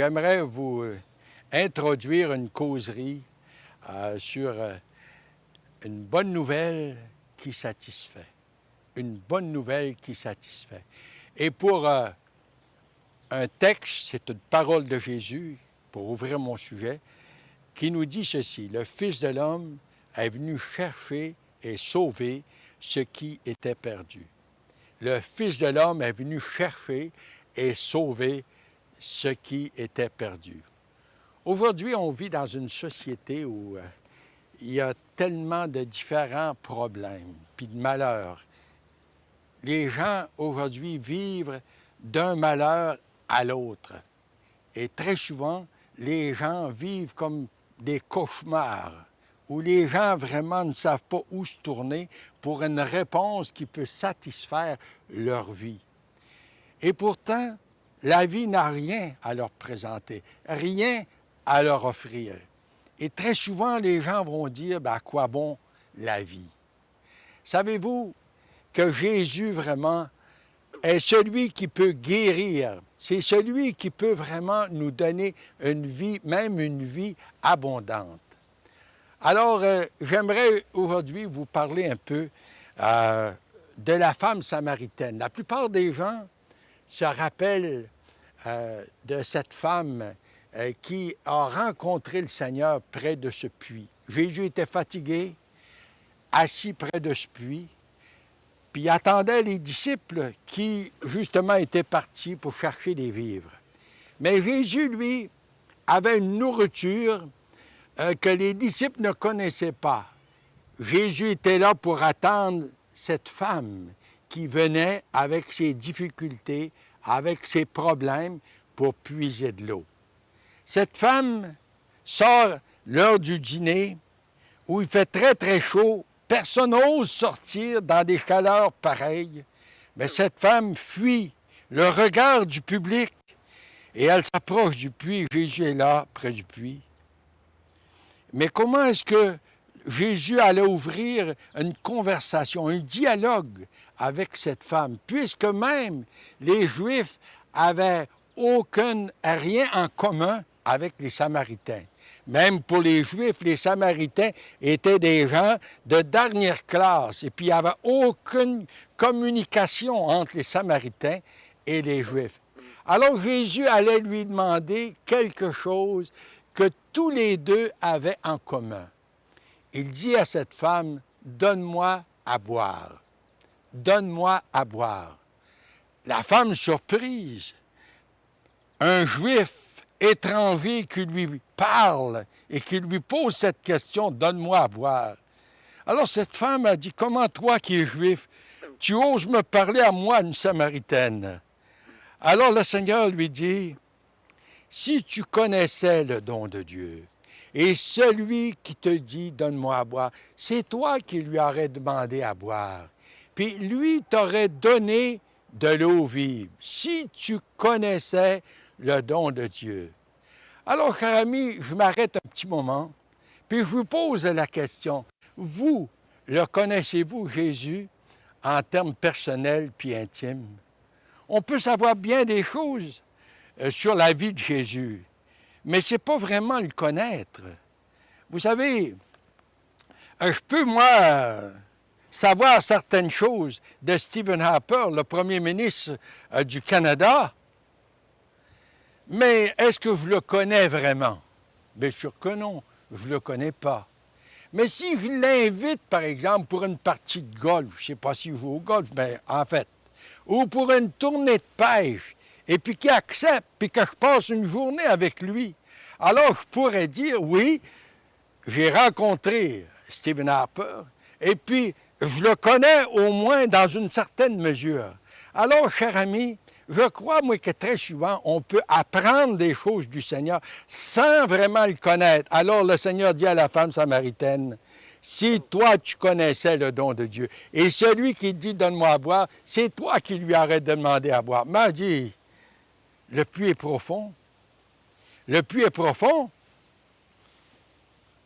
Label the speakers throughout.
Speaker 1: j'aimerais vous introduire une causerie sur une bonne nouvelle qui satisfait. Une bonne nouvelle qui satisfait. Et pour un texte, c'est une parole de Jésus, pour ouvrir mon sujet, qui nous dit ceci: le Fils de l'homme est venu chercher et sauver ce qui était perdu. Le Fils de l'homme est venu chercher et sauver ce qui était perdu. Aujourd'hui, on vit dans une société où il y a tellement de différents problèmes puis de malheurs. Les gens aujourd'hui vivent d'un malheur à l'autre. Et très souvent, les gens vivent comme des cauchemars, où les gens vraiment ne savent pas où se tourner pour une réponse qui peut satisfaire leur vie. Et pourtant, la vie n'a rien à leur présenter, rien à leur offrir. Et très souvent, les gens vont dire, à quoi bon la vie? Savez-vous que Jésus vraiment est celui qui peut guérir, c'est celui qui peut vraiment nous donner une vie, même une vie abondante. Alors, j'aimerais aujourd'hui vous parler un peu de la femme samaritaine. La plupart des gens se rappellent de cette femme qui a rencontré le Seigneur près de ce puits. Jésus était fatigué, assis près de ce puits, puis il attendait les disciples qui, justement, étaient partis pour chercher des vivres. Mais Jésus, lui, avait une nourriture que les disciples ne connaissaient pas. Jésus était là pour attendre cette femme qui venait avec ses difficultés, avec ses problèmes, pour puiser de l'eau. Cette femme sort l'heure du dîner, où il fait très, très chaud. Personne n'ose sortir dans des chaleurs pareilles. Mais cette femme fuit le regard du public et elle s'approche du puits. Jésus est là, près du puits. Mais comment est-ce que Jésus allait ouvrir une conversation, un dialogue avec cette femme, puisque même les Juifs avaient rien en commun avec les Samaritains. Même pour les Juifs, les Samaritains étaient des gens de dernière classe. Et puis, il n'y avait aucune communication entre les Samaritains et les Juifs. Alors, Jésus allait lui demander quelque chose que tous les deux avaient en commun. Il dit à cette femme, « Donne-moi à boire. Donne-moi à boire. » La femme surprise, un Juif étranger qui lui parle et qui lui pose cette question, « Donne-moi à boire. » Alors cette femme a dit, « Comment toi qui es juif, tu oses me parler à moi, une Samaritaine? » Alors le Seigneur lui dit, « Si tu connaissais le don de Dieu, et celui qui te dit, « Donne-moi à boire », c'est toi qui lui aurais demandé à boire. Puis lui t'aurait donné de l'eau vive, si tu connaissais le don de Dieu. » Alors, cher ami, je m'arrête un petit moment, puis je vous pose la question. Vous, le connaissez-vous, Jésus, en termes personnels puis intimes? On peut savoir bien des choses sur la vie de Jésus, mais ce n'est pas vraiment le connaître. Vous savez, je peux, moi, savoir certaines choses de Stephen Harper, le premier ministre du Canada, mais est-ce que je le connais vraiment? Bien sûr que non, je ne le connais pas. Mais si je l'invite, par exemple, pour une partie de golf, je ne sais pas s'il joue au golf, mais en fait, ou pour une tournée de pêche, et puis qu'il accepte, puis que je passe une journée avec lui, alors je pourrais dire, oui, j'ai rencontré Stephen Harper, et puis je le connais au moins dans une certaine mesure. Alors, cher ami, je crois, moi, que très souvent, on peut apprendre des choses du Seigneur sans vraiment le connaître. Alors, le Seigneur dit à la femme samaritaine, « Si toi, tu connaissais le don de Dieu, et celui qui dit, donne-moi à boire, c'est toi qui lui aurais demandé à boire. » M'a dit, « Le puits est profond. Le puits est profond.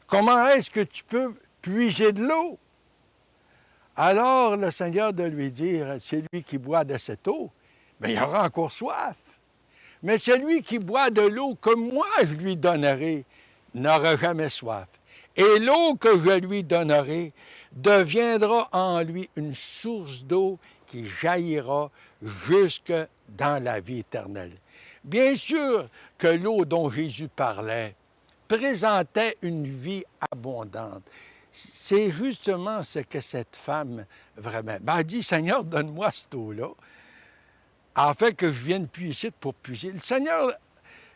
Speaker 1: Comment est-ce que tu peux puiser de l'eau? » Alors, le Seigneur de lui dire, « Celui qui boit de cette eau, mais il aura encore soif. Mais celui qui boit de l'eau que moi je lui donnerai n'aura jamais soif. Et l'eau que je lui donnerai deviendra en lui une source d'eau qui jaillira jusque dans la vie éternelle. Bien sûr que l'eau dont Jésus parlait présentait une vie abondante. C'est justement ce que cette femme vraiment... elle dit, Seigneur, donne-moi cette eau-là, afin que je vienne puiser pour puiser.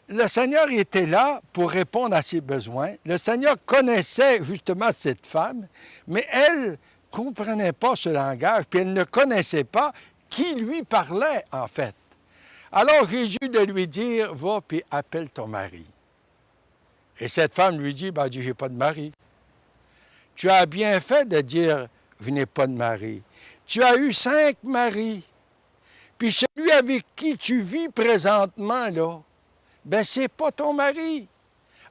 Speaker 1: Le Seigneur était là pour répondre à ses besoins. Le Seigneur connaissait justement cette femme, mais elle ne comprenait pas ce langage, puis elle ne connaissait pas qui lui parlait, en fait. Alors Jésus de lui dire, va puis appelle ton mari. Et cette femme lui dit, ben, j'ai pas de mari. Tu as bien fait de dire, je n'ai pas de mari. Tu as eu 5 maris. Puis celui avec qui tu vis présentement, là, ben c'est pas ton mari.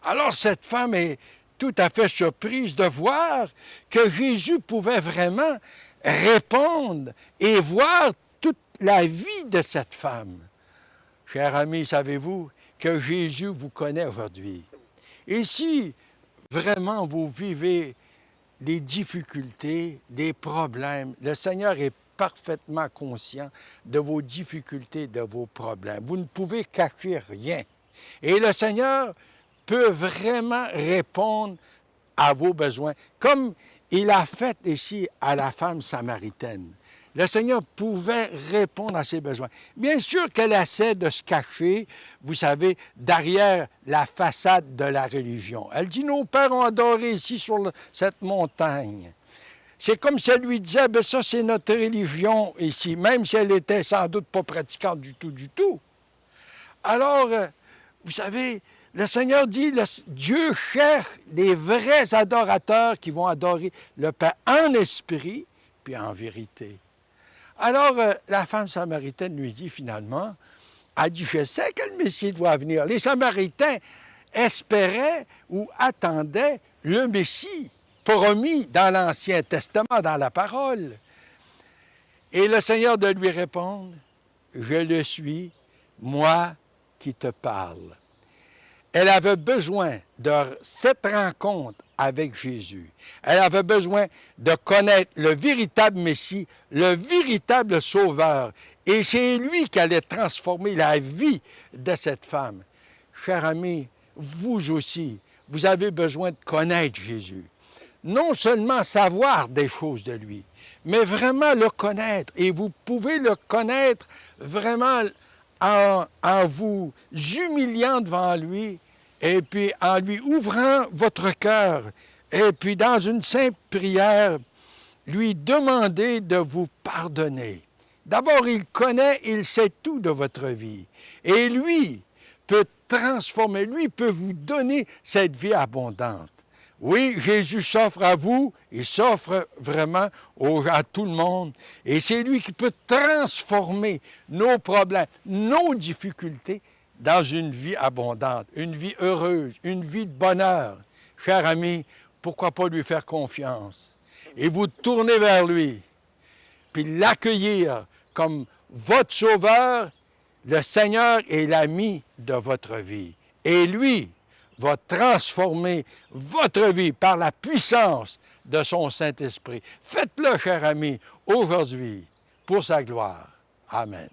Speaker 1: Alors cette femme est tout à fait surprise de voir que Jésus pouvait vraiment répondre et voir toute la vie de cette femme. Chers amis, savez-vous que Jésus vous connaît aujourd'hui? Et si vraiment vous vivez des difficultés, des problèmes, le Seigneur est parfaitement conscient de vos difficultés, de vos problèmes. Vous ne pouvez cacher rien. Et le Seigneur peut vraiment répondre à vos besoins, comme il a fait ici à la femme samaritaine. Le Seigneur pouvait répondre à ses besoins. Bien sûr qu'elle essaie de se cacher, vous savez, derrière la façade de la religion. Elle dit, nos pères ont adoré ici sur cette montagne. C'est comme si elle lui disait, bien ça c'est notre religion ici, même si elle était sans doute pas pratiquante du tout. Alors, vous savez, le Seigneur dit, Dieu cherche des vrais adorateurs qui vont adorer le Père en esprit puis en vérité. Alors, la femme samaritaine lui dit finalement, elle dit, je sais que le Messie doit venir. Les Samaritains espéraient ou attendaient le Messie promis dans l'Ancien Testament, dans la parole. Et le Seigneur de lui répondre, je le suis, moi qui te parle. Elle avait besoin de cette rencontre avec Jésus. Elle avait besoin de connaître le véritable Messie, le véritable Sauveur. Et c'est lui qui allait transformer la vie de cette femme. Chers amis, vous aussi, vous avez besoin de connaître Jésus. Non seulement savoir des choses de lui, mais vraiment le connaître. Et vous pouvez le connaître vraiment en vous humiliant devant lui, et puis en lui ouvrant votre cœur, et puis dans une simple prière, lui demander de vous pardonner. D'abord, il connaît, il sait tout de votre vie. Et lui peut transformer, lui peut vous donner cette vie abondante. Oui, Jésus s'offre à vous, il s'offre vraiment à tout le monde. Et c'est lui qui peut transformer nos problèmes, nos difficultés dans une vie abondante, une vie heureuse, une vie de bonheur. Cher ami, pourquoi pas lui faire confiance et vous tourner vers lui, puis l'accueillir comme votre sauveur, le Seigneur est l'ami de votre vie. Et lui va transformer votre vie par la puissance de son Saint-Esprit. Faites-le, cher ami, aujourd'hui, pour sa gloire. Amen.